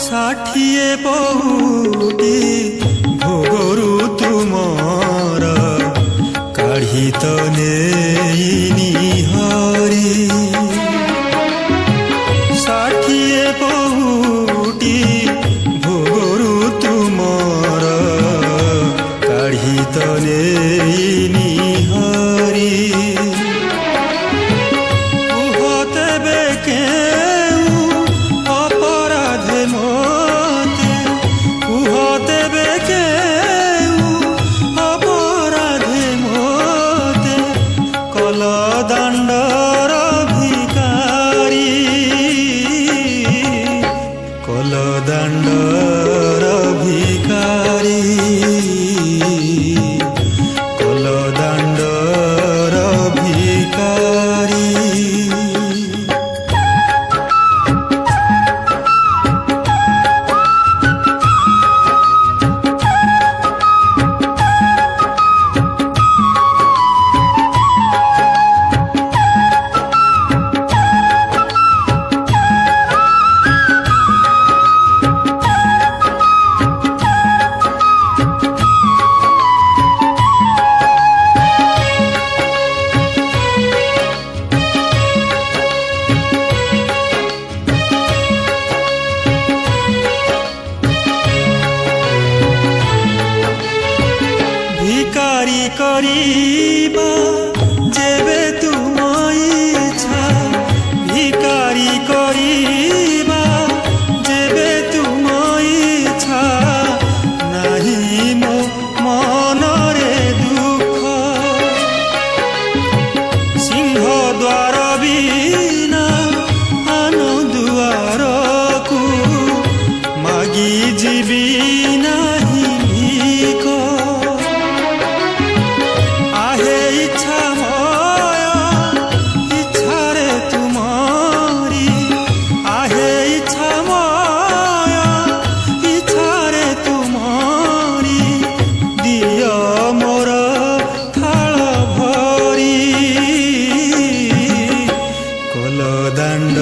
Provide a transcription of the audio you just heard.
ষাঠিয়ে পহুটি ভোগরু তুমর কাঢ়ি তো নেইনি হরি। ষাঠিয়ে পহুটি ভোগরু তুমর কাঢ়ি তো নেইনি হরি। উহতেবে কেউ অপরাধে মতে, উহতেবে কেউ অপরাধে মতে কল দাণ্ডর ভিকারি, কল দাণ্ডর ভিকারি, কল দাণ্ডর ভিকারি। ভিকারি করিবা যেবে তুম ইচ্ছা, ভিকারি করিবা যেবে তুম ইচ্ছা, নাহি মো মনরে দুঃখ। সিংহ দ্বার বিনা আন দুয়ারকু মাগি ଯିବି ନାହିଁ ଭିକ। आहे इच्छामय इच्छारे तुमरी, आहे इच्छामय इच्छारे तुमरी, दिय मोर थाल भरी कल दाण्ड